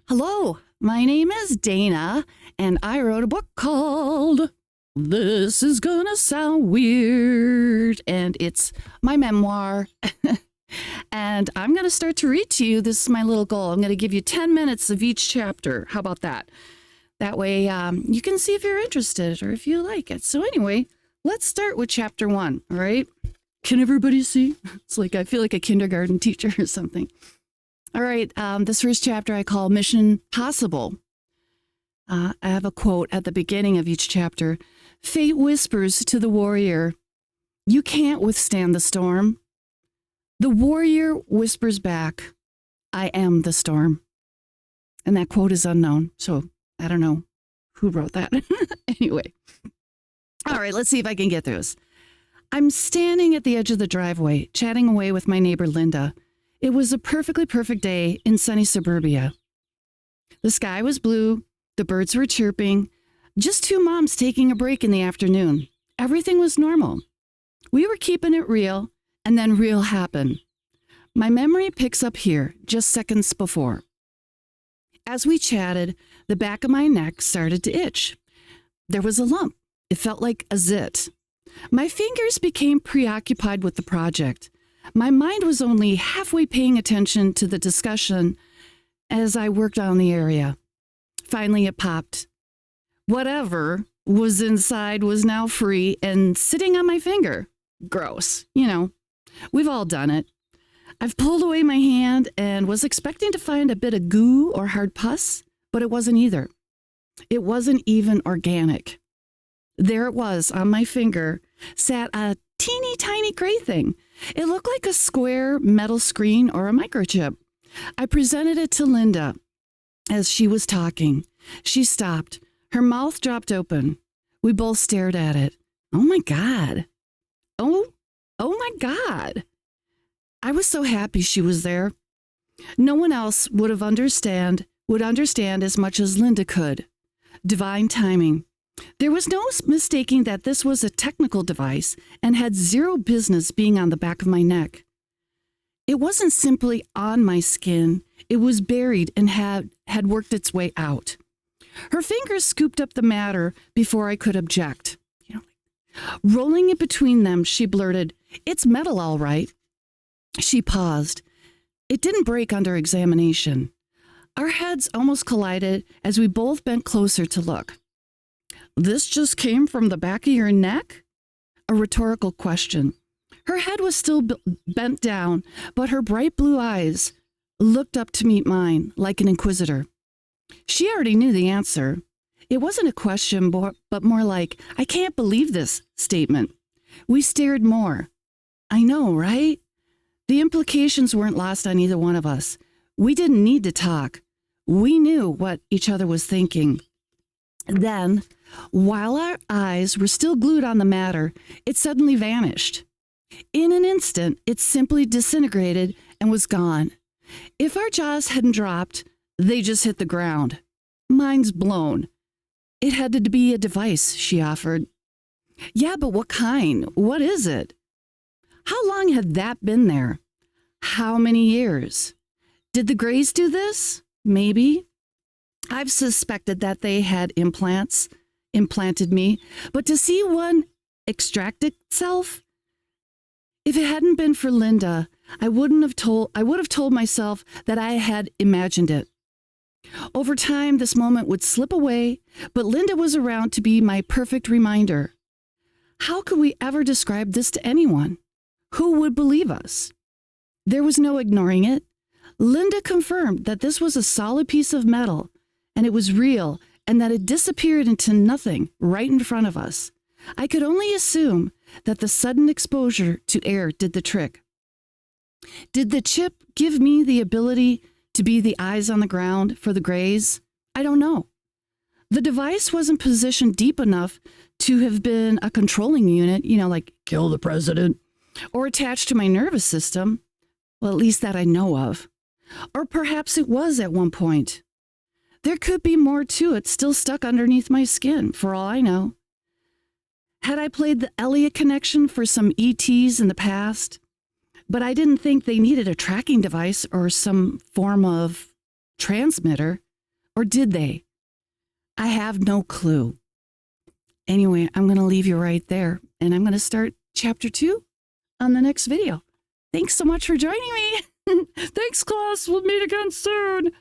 Hello, my name is Dana, and I wrote a book called This Is Gonna Sound Weird, and it's my memoir. And I'm going to start to read to you. This is my little goal. I'm going to give you 10 minutes of each chapter. How about that? That way you can see if you're interested or if you like it. So anyway, let's start with chapter 1, all right? Can everybody see? It's like I feel like a kindergarten teacher or something. All right, this first chapter I call Mission Possible. I have a quote at the beginning of each chapter. Fate whispers to the warrior, "You can't withstand the storm." The warrior whispers back, "I am the storm." And that quote is unknown, so I don't know who wrote that. Anyway. All right, let's see if I can get through this. I'm standing at the edge of the driveway, chatting away with my neighbor Linda. It was a perfectly perfect day in sunny suburbia. The sky was blue, the birds were chirping, just two moms taking a break in the afternoon. Everything was normal. We were keeping it real, and then real happened. My memory picks up here, just seconds before. As we chatted, the back of my neck started to itch. There was a lump. It felt like a zit. My fingers became preoccupied with the project. My mind was only halfway paying attention to the discussion as I worked on the area. Finally, it popped. Whatever was inside was now free and sitting on my finger. Gross. You know, we've all done it. I've pulled away my hand and was expecting to find a bit of goo or hard pus, but it wasn't either. It wasn't even organic. There it was on my finger, sat a teeny tiny gray thing. It looked like a square metal screen or a microchip. I presented it to Linda as she was talking. She stopped. Her mouth dropped open. We both stared at it. Oh my God. Oh my God. I was so happy she was there. No one else would understand as much as Linda could. Divine timing. There was no mistaking that this was a technical device and had zero business being on the back of my neck. It wasn't simply on my skin. It was buried and had worked its way out. Her fingers scooped up the matter before I could object. Rolling it between them, she blurted, "It's metal, all right." She paused. It didn't break under examination. Our heads almost collided as we both bent closer to look. "This just came from the back of your neck?" A rhetorical question. Her head was still bent down, but her bright blue eyes looked up to meet mine like an inquisitor. She already knew the answer. It wasn't a question, but more like, "I can't believe this" statement. We stared more. I know, right? The implications weren't lost on either one of us. We didn't need to talk. We knew what each other was thinking. Then, while our eyes were still glued on the matter, it suddenly vanished. In an instant, it simply disintegrated and was gone. If our jaws hadn't dropped, they just hit the ground. Mind's blown. It had to be a device, she offered. Yeah, but what kind? What is it? How long had that been there? How many years? Did the Greys do this? Maybe. I've suspected that they had implanted me, but to see one extract itself? If it hadn't been for Linda, I would have told myself that I had imagined it. Over time, this moment would slip away, but Linda was around to be my perfect reminder. How could we ever describe this to anyone? Who would believe us? There was no ignoring it. Linda confirmed that this was a solid piece of metal, and it was real, and that it disappeared into nothing right in front of us. I could only assume that the sudden exposure to air did the trick. Did the chip give me the ability to be the eyes on the ground for the Greys? I don't know. The device wasn't positioned deep enough to have been a controlling unit, like kill the president, or attached to my nervous system. Well, at least that I know of. Or perhaps it was at one point. There could be more to it still stuck underneath my skin, for all I know. Had I played the Elliott connection for some ETs in the past? But I didn't think they needed a tracking device or some form of transmitter. Or did they? I have no clue. Anyway, I'm going to leave you right there, and I'm going to start chapter 2 on the next video. Thanks so much for joining me. Thanks, class. We'll meet again soon.